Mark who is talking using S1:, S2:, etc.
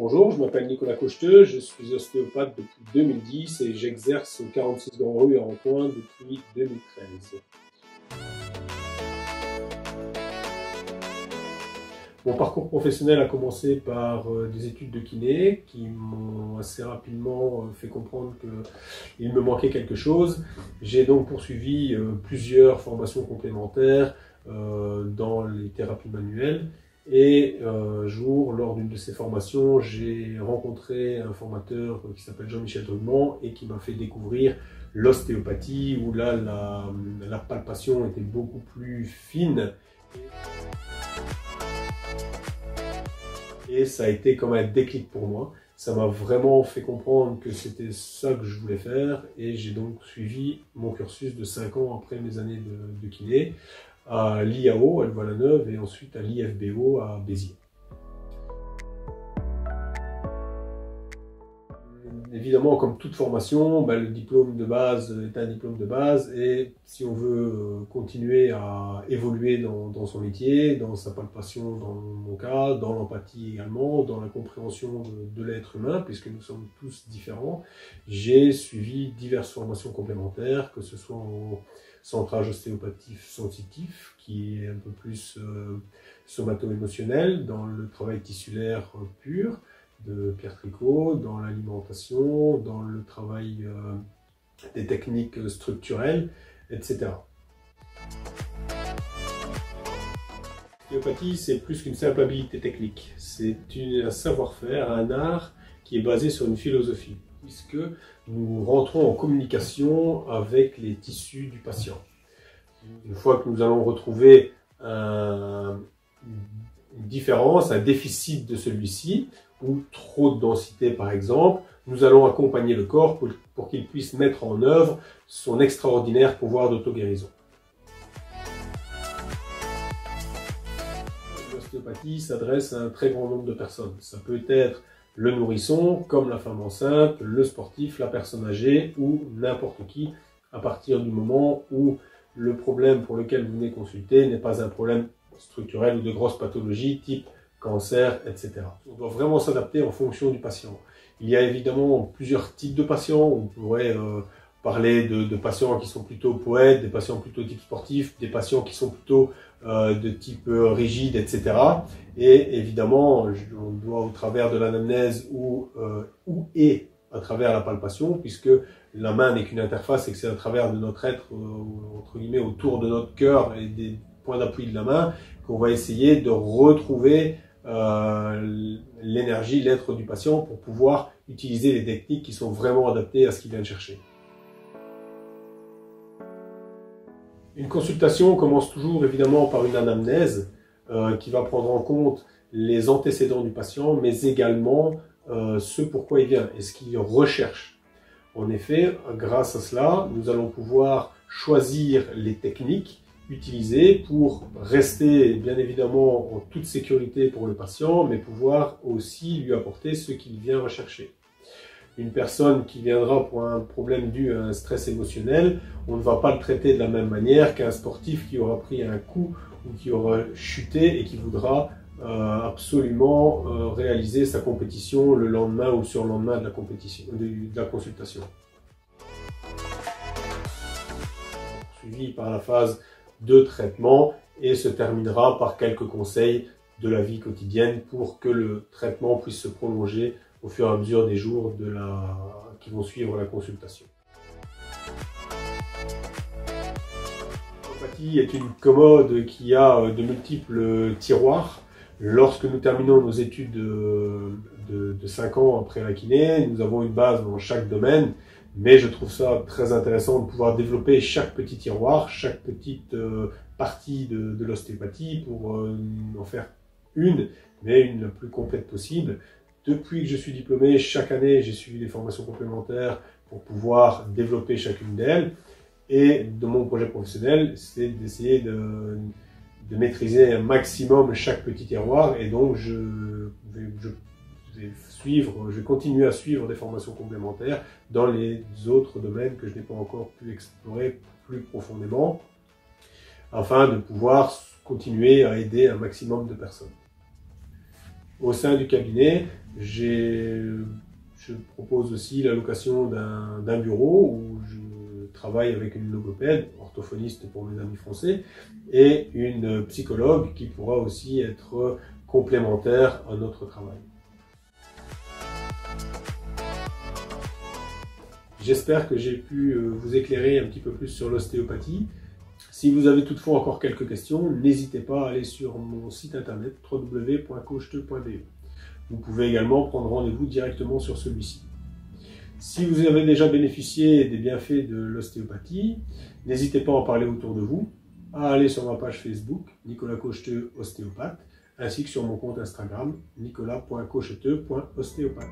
S1: Bonjour, je m'appelle Nicolas Cocheteux, je suis ostéopathe depuis 2010 et j'exerce au 46 Grand Rue à Antoine depuis 2013. Mon parcours professionnel a commencé par des études de kiné qui m'ont assez rapidement fait comprendre qu'il me manquait quelque chose. J'ai donc poursuivi plusieurs formations complémentaires dans les thérapies manuelles. Et un jour, lors d'une de ces formations, j'ai rencontré un formateur qui s'appelle Jean-Michel Drugman et qui m'a fait découvrir l'ostéopathie, où là, la palpation était beaucoup plus fine. Et ça a été comme un déclic pour moi. Ça m'a vraiment fait comprendre que c'était ça que je voulais faire. Et j'ai donc suivi mon cursus de 5 ans après mes années de kiné à l'IAO, à Louvain-la-Neuve, et ensuite à l'IFBO à Béziers. Évidemment, comme toute formation, le diplôme de base est un diplôme de base, et si on veut continuer à évoluer dans son métier, dans sa palpation dans mon cas, dans l'empathie également, dans la compréhension de l'être humain, puisque nous sommes tous différents, j'ai suivi diverses formations complémentaires, que ce soit en centrage ostéopathie sensitif, qui est un peu plus somato-émotionnel, dans le travail tissulaire pur, de Pierre Tricot, dans l'alimentation, dans le travail des techniques structurelles, etc. L'ostéopathie, c'est plus qu'une simple habilité technique. C'est un savoir-faire, un art qui est basé sur une philosophie, puisque nous rentrons en communication avec les tissus du patient. Une fois que nous allons retrouver une différence, un déficit de celui-ci, ou trop de densité par exemple, nous allons accompagner le corps pour qu'il puisse mettre en œuvre son extraordinaire pouvoir d'auto-guérison. L'ostéopathie s'adresse à un très grand nombre de personnes. Ça peut être le nourrisson, comme la femme enceinte, le sportif, la personne âgée ou n'importe qui, à partir du moment où le problème pour lequel vous venez consulter n'est pas un problème structurel ou de grosse pathologie type cancer, etc. On doit vraiment s'adapter en fonction du patient. Il y a évidemment plusieurs types de patients. On pourrait parler de patients qui sont plutôt poètes, des patients plutôt type sportif, des patients qui sont plutôt de type rigide, etc. Et évidemment, on doit au travers de l'anamnèse ou à travers la palpation, puisque la main n'est qu'une interface et que c'est à travers de notre être, entre guillemets, autour de notre cœur et des points d'appui de la main, qu'on va essayer de retrouver l'énergie, l'être du patient pour pouvoir utiliser les techniques qui sont vraiment adaptées à ce qu'il vient de chercher. Une consultation commence toujours évidemment par une anamnèse qui va prendre en compte les antécédents du patient, mais également ce pourquoi il vient et ce qu'il recherche. En effet, grâce à cela, nous allons pouvoir choisir les techniques utilisées pour rester bien évidemment en toute sécurité pour le patient, mais pouvoir aussi lui apporter ce qu'il vient rechercher. Une personne qui viendra pour un problème dû à un stress émotionnel, on ne va pas le traiter de la même manière qu'un sportif qui aura pris un coup ou qui aura chuté et qui voudra absolument réaliser sa compétition le lendemain ou le surlendemain de la compétition, de la consultation. Suivi par la phase de traitement et se terminera par quelques conseils de la vie quotidienne pour que le traitement puisse se prolonger au fur et à mesure des jours qui vont suivre la consultation. L'ostéopathie est une commode qui a de multiples tiroirs. Lorsque nous terminons nos études de 5 ans après la kiné, nous avons une base dans chaque domaine, mais je trouve ça très intéressant de pouvoir développer chaque petit tiroir, chaque petite partie de l'ostéopathie pour en faire une, mais une la plus complète possible. Depuis que je suis diplômé, chaque année, j'ai suivi des formations complémentaires pour pouvoir développer chacune d'elles. Et de mon projet professionnel, c'est d'essayer de maîtriser un maximum chaque petit tiroir. Et donc, je vais continuer à suivre des formations complémentaires dans les autres domaines que je n'ai pas encore pu explorer plus profondément, afin de pouvoir continuer à aider un maximum de personnes. Au sein du cabinet, je propose aussi la location d'un bureau où je travaille avec une logopède, orthophoniste pour mes amis français, et une psychologue qui pourra aussi être complémentaire à notre travail. J'espère que j'ai pu vous éclairer un petit peu plus sur l'ostéopathie. Si vous avez toutefois encore quelques questions, n'hésitez pas à aller sur mon site internet www.coacheteux.be. Vous pouvez également prendre rendez-vous directement sur celui-ci. Si vous avez déjà bénéficié des bienfaits de l'ostéopathie, n'hésitez pas à en parler autour de vous, à aller sur ma page Facebook, Nicolas Coacheteux Ostéopathe, ainsi que sur mon compte Instagram, nicolas.coacheteux.ostéopathe.